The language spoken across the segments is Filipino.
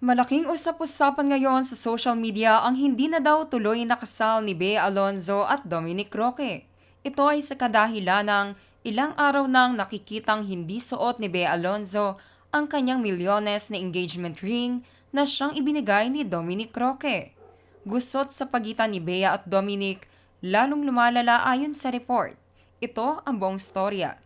Malaking usap-usapan ngayon sa social media ang hindi na daw tuloy na kasal ni Bea Alonzo at Dominic Roque. Ito ay sa kadahilan ng ilang araw nang nakikitang hindi suot ni Bea Alonzo ang kanyang milyones na engagement ring na siyang ibinigay ni Dominic Roque. Gusot sa pagitan ni Bea at Dominic, lalong lumalala ayon sa report. Ito ang buong storya.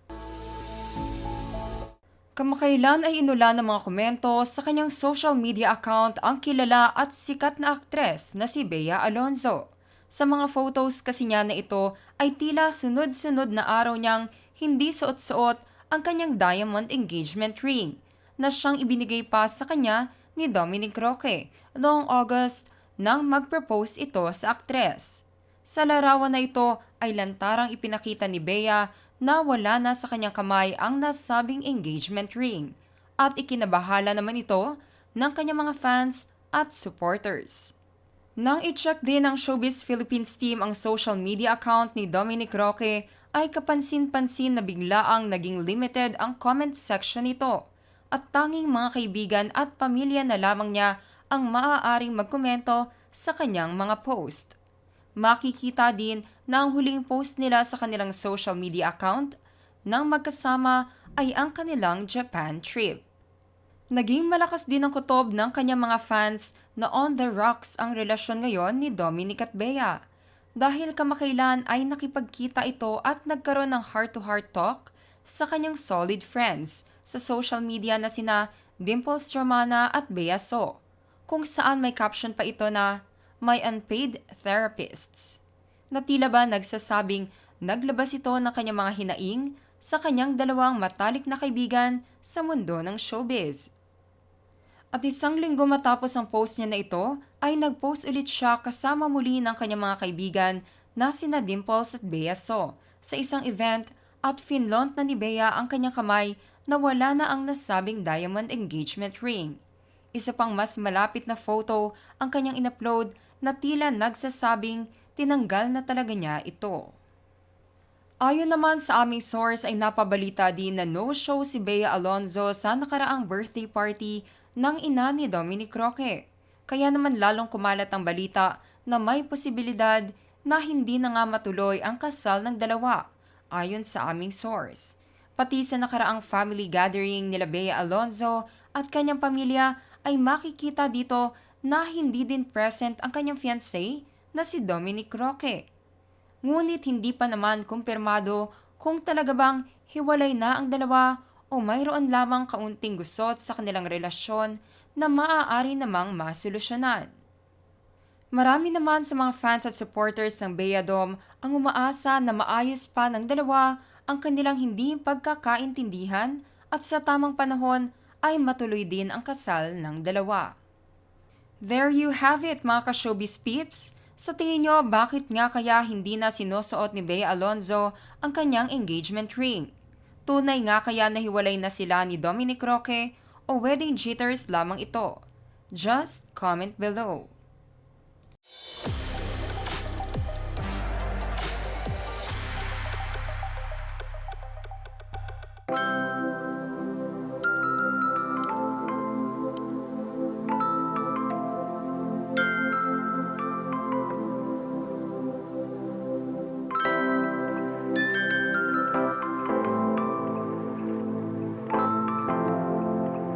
Kamakailan ay inulan ng mga komento sa kanyang social media account ang kilala at sikat na aktres na si Bea Alonzo. Sa mga photos kasi niya na ito ay tila sunod-sunod na araw niyang hindi suot-suot ang kanyang diamond engagement ring na siyang ibinigay pa sa kanya ni Dominic Roque noong August nang mag-propose ito sa aktres. Sa larawan na ito ay lantarang ipinakita ni Bea na wala na sa kanyang kamay ang nasabing engagement ring at ikinabahala naman ito ng kanyang mga fans at supporters. Nang i-check din ng Showbiz Philippines team ang social media account ni Dominic Roque ay kapansin-pansin na biglaang naging limited ang comment section nito at tanging mga kaibigan at pamilya na lamang niya ang maaaring magkomento sa kanyang mga post. Makikita din na ang huling post nila sa kanilang social media account nang magkasama ay ang kanilang Japan trip. Naging malakas din ang kutob ng kanyang mga fans na on the rocks ang relasyon ngayon ni Dominic at Bea. Dahil kamakailan ay nakipagkita ito at nagkaroon ng heart-to-heart talk sa kanyang solid friends sa social media na sina Dimples Romana at Bea So, kung saan may caption pa ito na "My unpaid therapists", na tila ba nagsasabing naglabas ito ng kanyang mga hinaing sa kanyang dalawang matalik na kaibigan sa mundo ng showbiz. At isang linggo matapos ang post niya na ito, ay nag-post ulit siya kasama muli ng kanyang mga kaibigan na sina Dimples at Bea So sa isang event at finlaunt na ni Bea ang kanyang kamay na wala na ang nasabing diamond engagement ring. Isa pang mas malapit na photo ang kanyang inupload na tila nagsasabing tinanggal na talaga niya ito. Ayon naman sa aming source ay napabalita din na no-show si Bea Alonzo sa nakaraang birthday party ng ina ni Dominic Roque. Kaya naman lalong kumalat ang balita na may posibilidad na hindi na nga matuloy ang kasal ng dalawa, ayon sa aming source. Pati sa nakaraang family gathering nila Bea Alonzo at kanyang pamilya ay makikita dito na hindi din present ang kanyang fiancé na si Dominic Roque. Ngunit hindi pa naman kumpirmado kung talaga bang hiwalay na ang dalawa o mayroon lamang kaunting gusot sa kanilang relasyon na maaari namang masolusyonan. Marami naman sa mga fans at supporters ng Bea Dom ang umaasa na maayos pa ng dalawa ang kanilang hindi pagkakaintindihan at sa tamang panahon ay matuloy din ang kasal ng dalawa. There you have it mga ka-showbiz peeps. Sa tingin nyo, bakit nga kaya hindi na sinusuot ni Bea Alonzo ang kanyang engagement ring? Tunay nga kaya nahiwalay na sila ni Dominic Roque o wedding jitters lamang ito? Just comment below.